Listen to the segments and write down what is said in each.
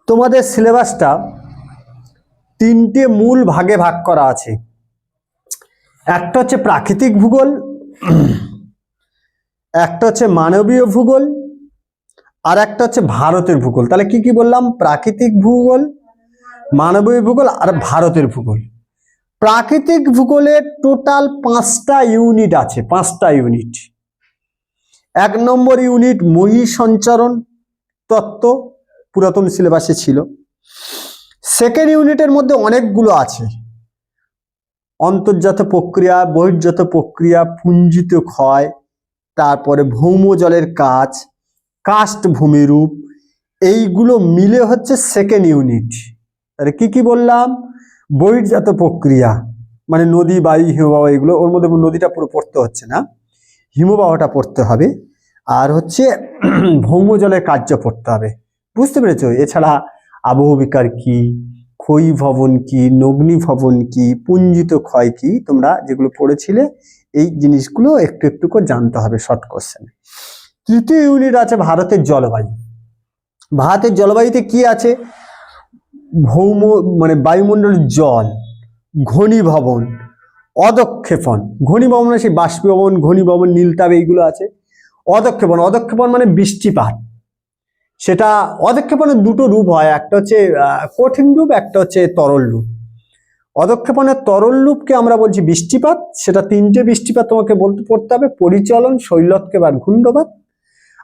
তোমাদের সিলেবাসটা তিনটে মূল ভাগে ভাগ করা আছে। একটা হচ্ছে প্রাকৃতিক ভূগোল, একটা হচ্ছে মানবীয় ভূগোল, আর একটা হচ্ছে ভারতের ভূগোল। তাহলে কি কি বললাম? প্রাকৃতিক ভূগোল, মানবীয় ভূগোল আর ভারতের ভূগোল। প্রাকৃতিক ভূগোলের টোটাল 5টা ইউনিট আছে, 5টা ইউনিট। 1 নম্বর ইউনিট মহীসঞ্চরণ তত্ত্ব, পুরাতন সিলেবাসে ছিল। সেকেন্ড ইউনিটের মধ্যে অনেকগুলো আছে, অন্তর্জাত প্রক্রিয়া, বহির্জাত প্রক্রিয়া, পুঞ্জিত ক্ষয়, তারপরে ভৌম জলের কাজ, কাস্ট ভূমিরূপ, এইগুলো মিলে হচ্ছে সেকেন্ড ইউনিট। তাহলে কি কি বললাম? বহির্জাত প্রক্রিয়া মানে নদী, বায়ু, হিমবাহ, এগুলো। ওর মধ্যে নদীটা পুরো পড়তে হচ্ছে না, হিমবাহটা পড়তে হবে। আর হচ্ছে ভৌম জলের কার্য পড়তে হবে, বুঝতে পেরেছো? এছাড়া আবহবিকার কি, ক্ষয়ী ভবন কি, নগ্নি ভবন কি, পুঞ্জিত ক্ষয় কি, তোমরা যেগুলো পড়েছিলে এই জিনিসগুলো একটু একটু করে জানতে হবে শর্ট কোশ্চেনে। তৃতীয় ইউনিট আছে ভারতের জলবায়ু। ভারতের জলবায়ুতে কি আছে? ভৌম মানে বায়ুমণ্ডলের জল, ঘনীভবন, অদক্ষেপণ। ঘনীভবন মানে সেই বাষ্পীভবন, ঘনীভবন, নীলতাপ, এইগুলো আছে। অদক্ষেপণ, অদক্ষেপণ মানে বৃষ্টিপাত। সেটা অদক্ষেপণের দুটো রূপ হয়, একটা হচ্ছে কঠিন রূপ, একটা হচ্ছে তরল রূপ। অদক্ষেপণের তরল রূপকে আমরা বলছি বৃষ্টিপাত। সেটা 3টে বৃষ্টিপাত তোমাকে বলতে পড়তে হবে: পরিচলন, শৈলক্ষেপ আর ঘূর্ণপাত।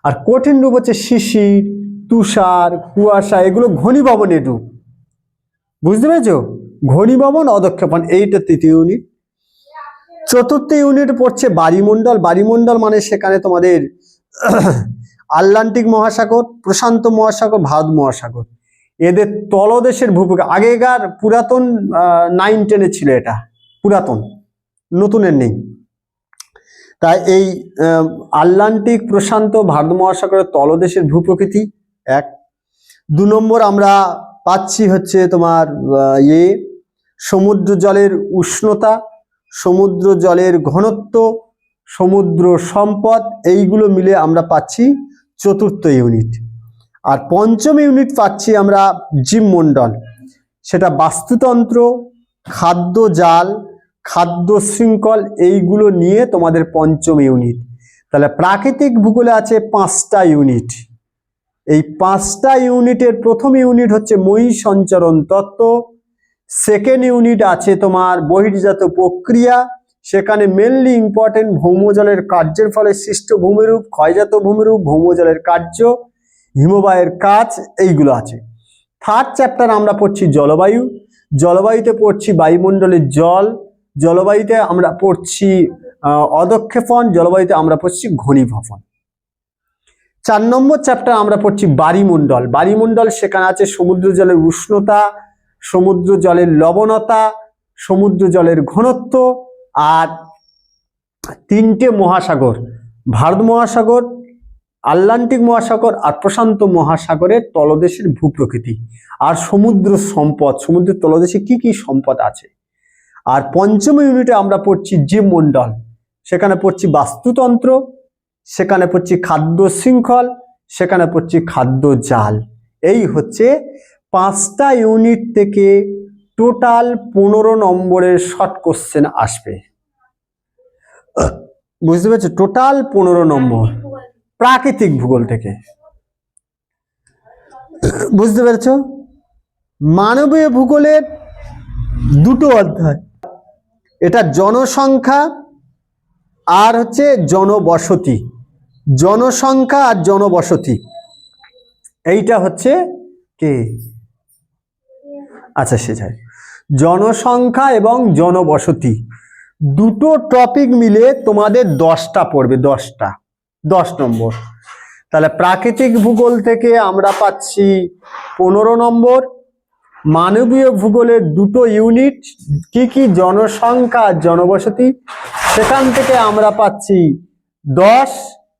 আর কঠিন রূপ হচ্ছে শিশির, তুষার, কুয়াশা, এগুলো ঘনীভবনের রূপ, বুঝতে পেরেছো? ঘনীভবন, অদক্ষেপণ, এইটা তৃতীয় ইউনিট। চতুর্থ ইউনিট পড়ছে বায়ুমণ্ডল। বায়ুমণ্ডল মানে সেখানে তোমাদের আটলান্টিক মহাসাগর, প্রশান্ত মহাসাগর, ভারত মহাসাগর, এদের তলদেশের ভূপ্রকৃতি। আগেকার পুরাতন 9-10-এ ছিল এটা, পুরাতন, নতুনের নেই। তাই এই আটলান্টিক, প্রশান্ত, ভারত মহাসাগরের তলদেশের ভূপ্রকৃতি এক। 2 নম্বর আমরা পাচ্ছি হচ্ছে তোমার সমুদ্র জলের উষ্ণতা, সমুদ্র জলের ঘনত্ব, সমুদ্র সম্পদ, এইগুলো মিলে আমরা পাচ্ছি চতুর্থ ইউনিট। আর পঞ্চম ইউনিট পাচ্ছি আমরা জীবমণ্ডল। সেটা বাস্তুতন্ত্র, খাদ্য জাল, খাদ্য শৃঙ্খল, এইগুলো নিয়ে তোমাদের পঞ্চম ইউনিট। তাহলে প্রাকৃতিক ভূগোলে আছে 5টা ইউনিট। এই 5টা ইউনিটের প্রথম ইউনিট হচ্ছে মহীসঞ্চরণ তত্ত্ব। সেকেন্ড ইউনিট আছে তোমার বহির্জাত প্রক্রিয়া, সেখানে মেনলি ইম্পর্টেন্ট ভৌমজলের কার্যের ফলে সৃষ্ট ভূমিরূপ, ক্ষয়জাত ভূমিরূপ, ভৌমজলের কার্য, হিমবাহের কাজ, এইগুলো আছে। থার্ড চ্যাপ্টার আমরা পড়ছি জলবায়ু। জলবায়ুতে পড়ছি বায়ুমণ্ডলের জল, জলবায়ুতে আমরা পড়ছি অদক্ষেপণ, জলবায়ুতে আমরা পড়ছি ঘনীভবন। 4 নম্বর চ্যাপ্টার আমরা পড়ছি বায়ুমণ্ডল। বায়ুমণ্ডল সেখানে আছে সমুদ্র জলের উষ্ণতা, সমুদ্র জলের লবণতা, সমুদ্র জলের ঘনত্ব, আর 3টে মহাসাগর, ভারত মহাসাগর, আটলান্টিক মহাসাগর আর প্রশান্ত মহাসাগরের তলদেশের ভূপ্রকৃতি, আর সমুদ্র সম্পদ, সমুদ্রের তলদেশে কি কি সম্পদ আছে। আর পঞ্চম ইউনিটে আমরা পড়ছি জীবমণ্ডল। সেখানে পড়ছি বাস্তুতন্ত্র, সেখানে পড়ছি খাদ্য শৃঙ্খল, সেখানে পড়ছি খাদ্য জাল। এই হচ্ছে 5টা ইউনিট থেকে টোটাল 15 নম্বরের শর্ট কোশ্চেন আসবে, বুঝতে পেরেছো? টোটাল 15 নম্বর প্রাকৃতিক ভূগোল থেকে, বুঝতে পেরেছো? মানবীয় ভূগোলের 2টো অধ্যায়, এটা জনসংখ্যা আর হচ্ছে জনবসতি। জনসংখ্যা আর জনবসতি, এইটা হচ্ছে কে, আচ্ছা সেটাই, জনসংখ্যা এবং জনবসতি, দুটো টপিক মিলে তোমাদের 10টা পড়বে, 10 নম্বর। তাহলে প্রাকৃতিক ভূগোল থেকে আমরা পাচ্ছি 15 নম্বর। মানবীয় ভূগোলের 2টো ইউনিট, কি কি, জনসংখ্যা আর জনবসতি, সেখান থেকে আমরা পাচ্ছি 10।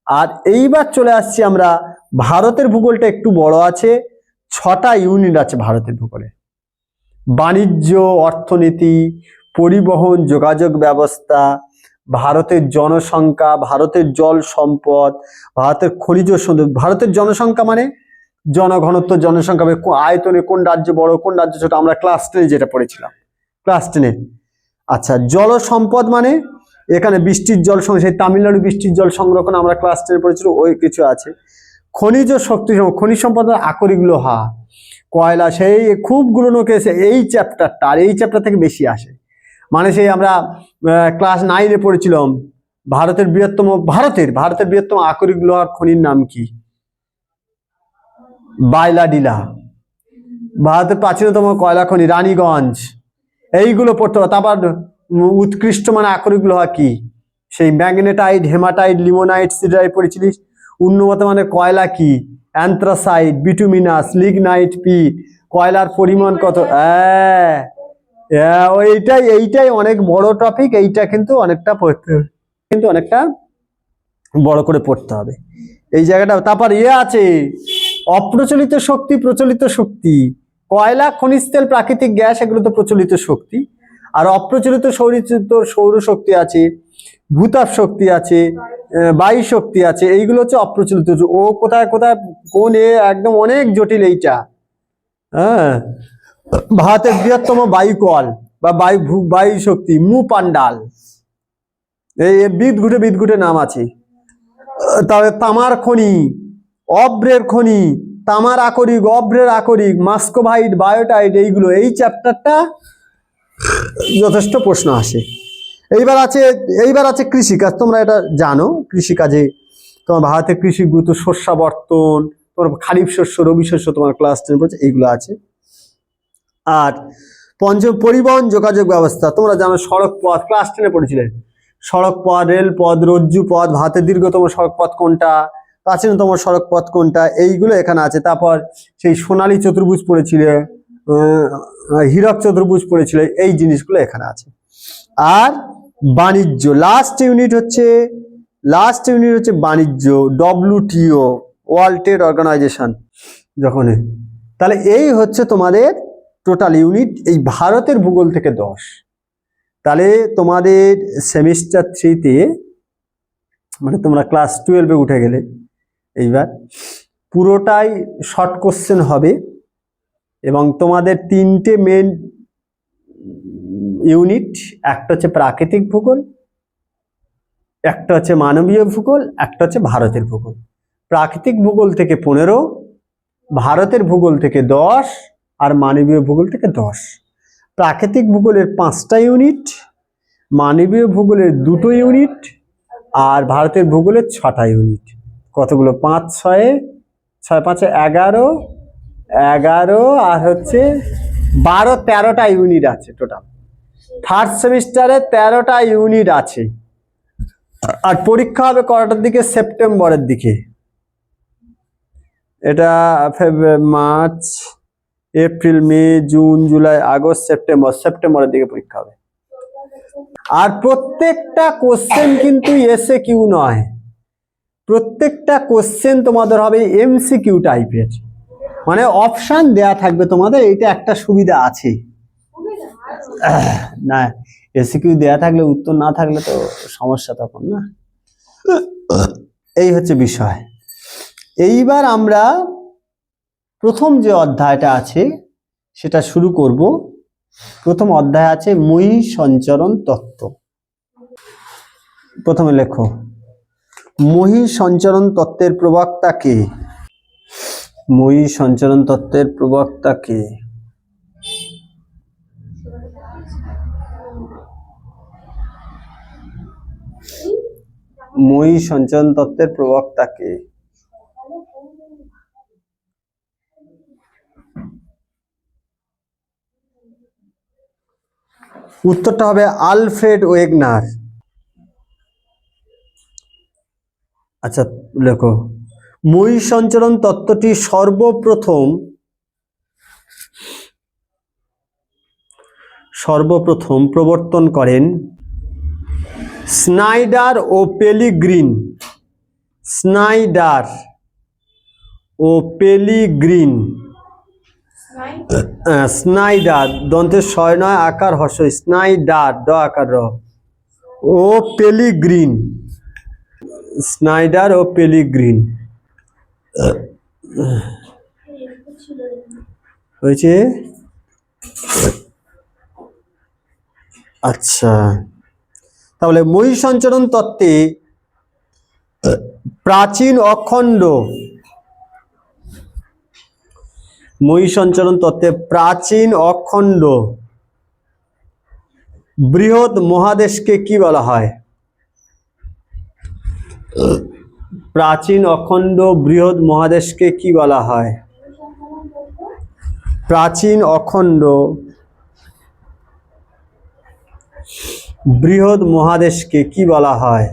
আর এইবার চলে আসছি আমরা ভারতের ভূগোলটা, একটু বড় আছে, 6টা ইউনিট আছে ভারতের ভূগোলে। বাণিজ্য, অর্থনীতি, পরিবহন, যোগাযোগ ব্যবস্থা, ভারতের জনসংখ্যা, ভারতের জল সম্পদ, ভারতের খনিজ সম্পদ। ভারতের জনসংখ্যা মানে জনঘনত্ব, জনসংখ্যা, আয়তনে কোন রাজ্য বড় কোন রাজ্য ছোট, আমরা ক্লাস 10 যেটা পড়েছিলাম, ক্লাস 10। আচ্ছা, জল সম্পদ মানে এখানে বৃষ্টির জল সেই তামিলনাড়ু বৃষ্টির জল সংরক্ষণ আমরা ক্লাস 10 পড়েছিল, ওই কিছু আছে। খনিজ শক্তি, খনিজ সম্পদ আকরিক লোহা, কয়লা, সেই খুবগুলো কেসে এই চ্যাপ্টারটা, আর এই চ্যাপ্টার থেকে বেশি আসে। মানে সেই আমরা ক্লাস 9-এ পড়েছিলাম ভারতের বৃহত্তম আকরিক লোহার খনির নাম কি? বাইলাডিলা। ভারতের প্রাচীনতম কয়লা খনি রানীগঞ্জ। এইগুলো পড়তে হবে। তারপর উৎকৃষ্ট মানে আকরিক লোহা কি? সেই ম্যাগনেটাইট, হেমাটাইট, লিমোনাইট, সিডারাইট পড়েছিলিস। উন্নত মানে কয়লা কি? অ্যান্থ্রাসাইট, বিটুমিনাস, লিগনাইট, পিট। কয়লার পরিমাণ কত? এইটাই অনেক বড় টপিক। এইটা কিন্তু অনেকটা বড় করে পড়তে হবে এই জায়গাটা। তারপর আছে অপ্রচলিত শক্তি, প্রচলিত শক্তি। কয়লা, খনিজ তেল, প্রাকৃতিক গ্যাস, এগুলো তো প্রচলিত শক্তি। আর অপ্রচলিত সৌরশক্তি আছে, ভূতাপ শক্তি আছে, বায়ু শক্তি আছে, এইগুলো হচ্ছে অপ্রচলিত। ও কোথায় কোথায় কোন একদম অনেক জটিল এইটা। হ্যাঁ, ভারতের বৃহত্তম বায়ুকল বা বায়ু শক্তি মুপান্ডাল। এই বিদঘুটে নাম আছে। তবে তামার খনি, অব্রের খনি, তামার আকরিক, অব্রের আকরিক, মাস্কোভাইট, বায়োটাইট, এইগুলো, এই চ্যাপ্টারটা যথেষ্ট প্রশ্ন আসে। এইবার আছে কৃষিকাজ। তোমরা এটা জানো, কৃষিকাজে তোমার ভারতের কৃষি গুরুত্ব, শস্যাবর্তন, তোমার খারিফ শস্য, রবি শস্য, তোমার ক্লাস 10 পড়ছে, এইগুলো আছে। আর পঞ্চম, পরিবহন যোগাযোগ ব্যবস্থা। তোমরা জানো সড়ক পথ, ক্লাস 10-এ পড়েছিলে। সড়ক পথ, রেলপথ, রজ্জু পথ, ভারতের দীর্ঘতম সড়ক পথ কোনটা, প্রাচীনতম সড়ক পথ কোনটা, এইগুলো এখানে আছে। তারপর সেই সোনালী চতুর্ভুজ পড়েছিলে, হীরক চতুর্ভুজ পড়েছিলে, এই জিনিসগুলো এখানে আছে। আর বাণিজ্য, লাস্ট ইউনিট হচ্ছে বাণিজ্য, WTO, ওয়ার্ল্ড ট্রেড অর্গানাইজেশন যখন। তাহলে এই হচ্ছে তোমাদের টোটাল ইউনিট, এই ভারতের ভূগোল থেকে 10। তাহলে তোমাদের সেমিস্টার 3-তে, মানে তোমরা ক্লাস 12-এ উঠে গেলে, এইবার পুরোটাই শর্ট কোশ্চেন হবে। এবং তোমাদের 3টে মেন ইউনিট, একটা হচ্ছে প্রাকৃতিক ভূগোল, একটা হচ্ছে মানবীয় ভূগোল, একটা হচ্ছে ভারতের ভূগোল। প্রাকৃতিক ভূগোল থেকে 15, ভারতের ভূগোল থেকে 10, আর মানবীয় ভূগোল থেকে 10। প্রাকৃতিক ভূগোলের 5টা ইউনিট, মানবীয় ভূগোলের 2টো ইউনিট, আর ভারতের ভূগোলের 6টা ইউনিট। কতগুলো? 5 6 5 11, আর হচ্ছে 12 13টা ইউনিট আছে টোটাল। ফার্স্ট সেমিস্টারে 13টা ইউনিট আছে। আর পরীক্ষা হবে কটার দিকে? সেপ্টেম্বরের দিকে। এটা মার্চ, এপ্রিল, মে, জুন, জুলাই, আগস্ট, সেপ্টেম্বরের দিকে পরীক্ষা হবে। আর প্রত্যেকটা কোশ্চেন কিন্তু এসএকিউ নয়, প্রত্যেকটা কোশ্চেন তোমাদের হবে এমসিকিউ টাইপের, মানে অপশন দেয়া থাকবে তোমাদের। এটা একটা সুবিধা আছে না, এসিকিউ দেয়া থাকলে উত্তর না থাকলে তো সমস্যা তখন না। এই হচ্ছে বিষয়। এইবার আমরা প্রথম যে অধ্যায়টা আছে সেটা শুরু করব। প্রথম অধ্যায় আছে মহী সঞ্চরণ তত্ত্ব। প্রথমে লেখো, মহী সঞ্চরণ তত্ত্বের প্রবক্তা কে? মহী সঞ্চরণ তত্ত্বের প্রবক্তা কে? মহী সঞ্চরণ তত্ত্বের প্রবক্তা কে? উত্তরটা হবে আলফ্রেড ওয়েগনার। আচ্ছা লেখো, মহী সঞ্চরণ তত্ত্বটি সর্বপ্রথম প্রবর্তন করেন স্নাইডার ও পেলিগ্রিন। স্নাইডার ও পেলিগ্রিন। স্নাইডার দন্তের 6 আকার হর্ষই, স্নাইডার ড আকার র, ও পেলিগ্রিন। স্নাইডার ও পেলিগ্রিন হয়েছে। আচ্ছা, তাহলে মহীসঞ্চরণ তত্ত্বে প্রাচীন অখণ্ড, মহীসঞ্চরণ তত্ত্বে প্রাচীন অখণ্ড বৃহৎ মহাদেশকে কি বলা হয়? প্রাচীন অখণ্ড বৃহৎ মহাদেশকে কি বলা হয়? প্রাচীন অখণ্ড বৃহৎ মহাদেশকে কি বলা হয়?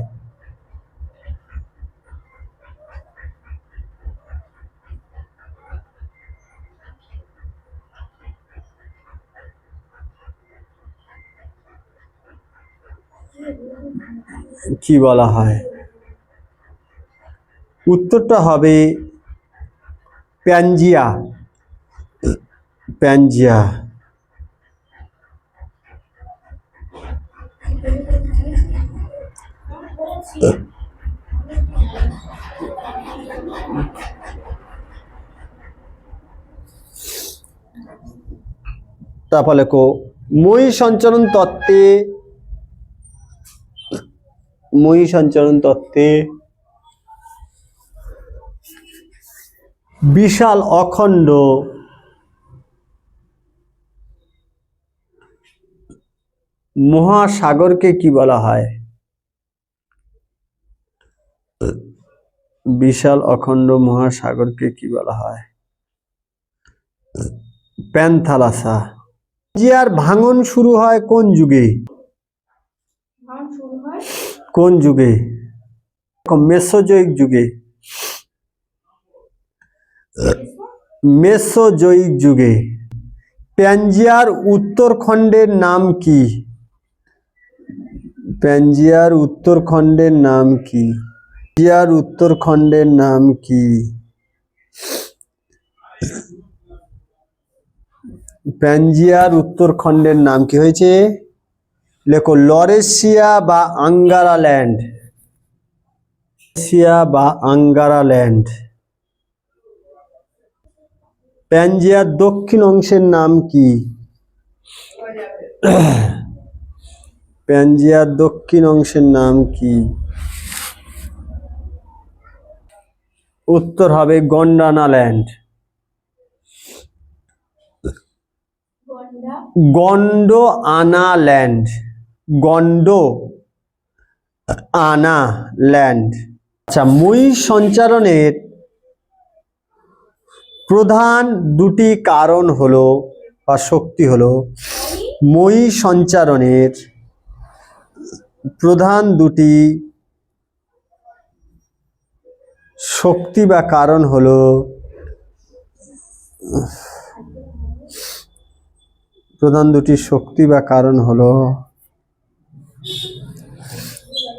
কি বলা হয়? উত্তরটা হবে প্যানজিয়া। প্যানজিয়া। তারপর লেখো মহীসঞ্চরণ তত্ত্বে, মহীসঞ্চরণ তত্ত্বে বিশাল অখণ্ড মহাসাগরকে কি বলা হয়? বিশাল অখণ্ড মহাসাগরকে কি বলা হয়? প্যান্থালাসা। প্যানজিয়ার ভাঙন শুরু হয় কোন যুগে? কোন যুগে? মেসোজোয়িক যুগে। মেসোজোয়িক যুগে। প্যানজিয়ার উত্তরখণ্ডের নাম কি? প্যানজিয়ার উত্তরখণ্ডের নাম কি? প্যানজিয়ার উত্তরখণ্ডের নাম কি? প্যানজিয়ার উত্তরখণ্ডের নাম কি হয়েছে? লেখো লরেশিয়া বা আঙ্গারা ল্যান্ড। লরেশিয়া বা আঙ্গারা ল্যান্ড। প্যানজিয়ার দক্ষিণ অংশের নাম কি? প্যানজিয়ার দক্ষিণ অংশের নাম কি? উত্তর হবে Gondwana land. Gondwana land. Gondwana land. আচ্ছা, মহীসঞ্চারণের প্রধান দুটি কারণ হলো বা শক্তি হলো, মহীসঞ্চারণের প্রধান দুটি শক্তি বা কারণ হলো, প্রধান দুটি শক্তি বা কারণ হলো,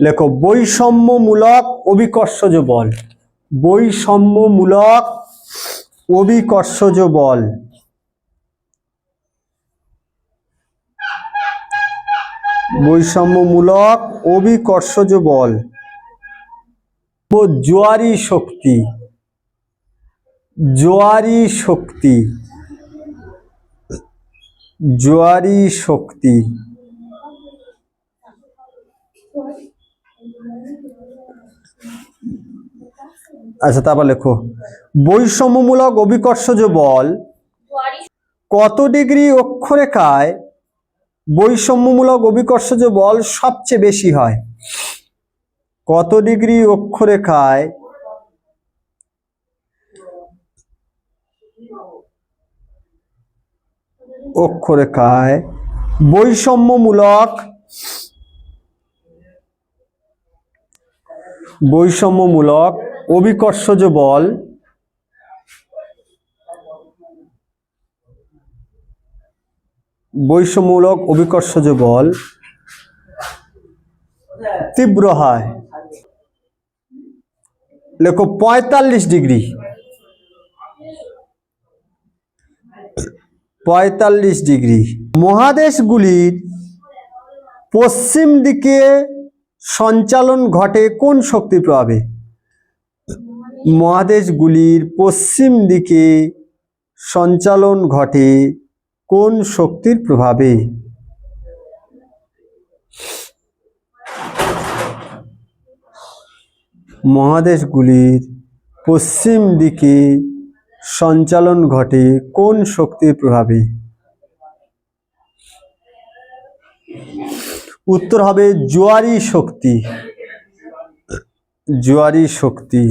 লেখো বৈষম্যমূলক অভিকর্ষজ বল। বৈষম্যমূলক অভিকর্ষজ বল। বৈষম্যমূলক অভিকর্ষজ বল। জোয়ারি শক্তি। জোয়ারি শক্তি। জোয়ারি শক্তি। আচ্ছা, তারপর লেখো বৈষম্যমূলক অভিকর্ষজ বল কত ডিগ্রি অক্ষরেখায় বৈষম্যমূলক অভিকর্ষজ বল সবচেয়ে বেশি হয়? কত ডিগ্রি অক্ষরেখায় অক্ষরেখায় বৈষম্যমূলক অভিকর্ষজ বল বৈষম্যমূলক অভিকর্ষজ বল তীব্র হয়? লেখো 45 ডিগ্রি। 45 ডিগ্রি। মহাদেশগুলির পশ্চিম দিকে সঞ্চালন ঘটে কোন শক্তির প্রভাবে? মহাদেশগুলির পশ্চিম দিকে সঞ্চালন ঘটে কোন শক্তির প্রভাবে? মহাদেশগুলির পশ্চিম দিকে সঞ্চালন ঘটে কোন শক্তির প্রভাবে? উত্তর হবে জোয়ারি শক্তি। জোয়ারি শক্তি।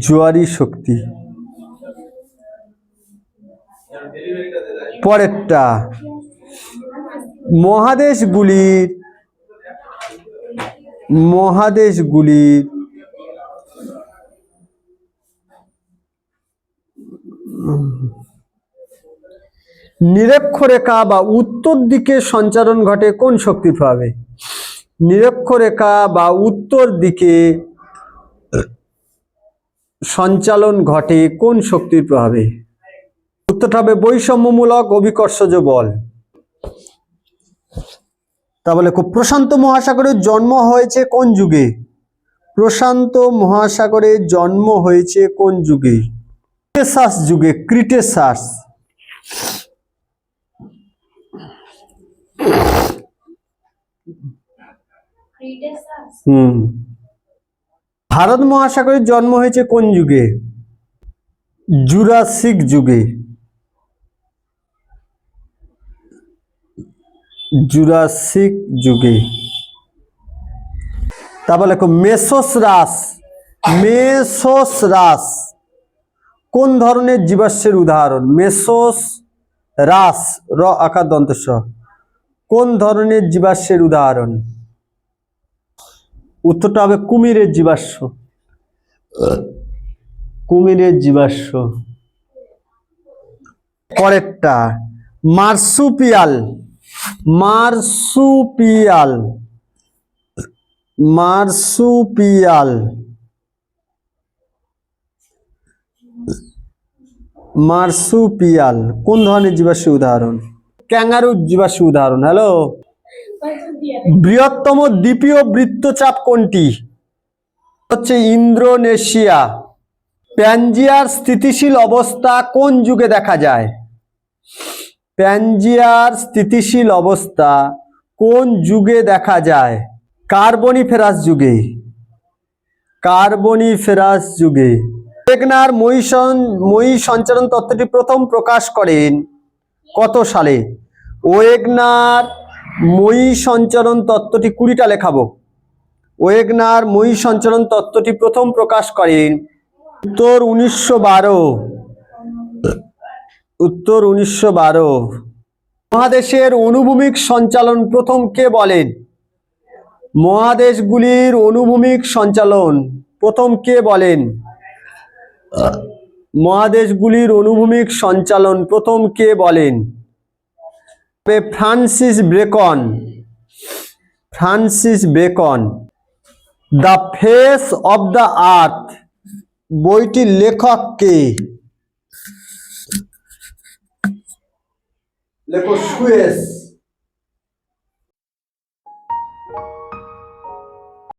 জোয়ারি শক্তি। পরেরটা, মহাদেশগুলির নিরক্ষরেখা বা উত্তর দিকে সঞ্চালন ঘটে কোন শক্তির প্রভাবে? নিরক্ষরেখা বা উত্তর দিকে সঞ্চালন ঘটে কোন শক্তির প্রভাবে? উত্তরটা হবে বৈষম্যমূলক অভিকর্ষজ বল। তাহলে প্রশান্ত মহাসাগরের জন্ম হয়েছে কোন যুগে? প্রশান্ত মহাসাগরের জন্ম হয়েছে কোন যুগে? ক্রিটেসাস যুগে। ক্রিটেসাস। ভারত মহাসাগরের জন্ম হয়েছে কোন যুগে? জুরাসিক যুগে। জুরাসিক যুগে। তারপর লেখো মেসোসরাস। মেসোসরাস কোন ধরনের জীবাশ্মের উদাহরণ? মেসোসরাস র আকার দন্ত স কোন ধরনের জীবাশ্মের উদাহরণ? উত্তরটা হবে কুমিরের জীবাশ্ম। কুমিরের জীবাশ্ম। পরেরটা, মার্সুপিয়াল। মার্সুপিয়াল। মার্সুপিয়াল। মার্সুপিয়াল কোন ধরনের জীবাশ্মের উদাহরণ? ক্যাঙ্গারুর জীবাশ্মের উদাহরণ। হ্যালো। বৃহত্তম দ্বীপীয় বৃত্তচাপ কোনটি? হচ্ছে ইন্দোনেশিয়া। প্যানজিয়ার স্থিতিশীল অবস্থা কোন যুগে দেখা যায়? প্যানজিয়ার স্থিতিশীল অবস্থা কোন যুগে দেখা যায়? কার্বনিফেরাস যুগে। কার্বনিফেরাস যুগে। ওয়েগনার ময়ী সঞ্চালন তত্ত্বটি প্রথম প্রকাশ করেন কত সালে? ওয়েগনার ময়ী সঞ্চালন তত্ত্বটি 20টা লেখাবো। ওয়েগনার ময়ী সঞ্চালন তত্ত্বটি প্রথম প্রকাশ করেন উত্তর 1912। উত্তর 1912। মহাদেশের অনুভূমিক সঞ্চালন প্রথম কে বলেন? মহাদেশগুলির অনুভূমিক সঞ্চালন প্রথম কে বলেন? মহাদেশগুলির অনুভূমিক সঞ্চালন প্রথম কে বলেন? Francis Bacon. Francis Bacon. The face of the earth বইটির লেখক কে? লেখো সুয়েজ।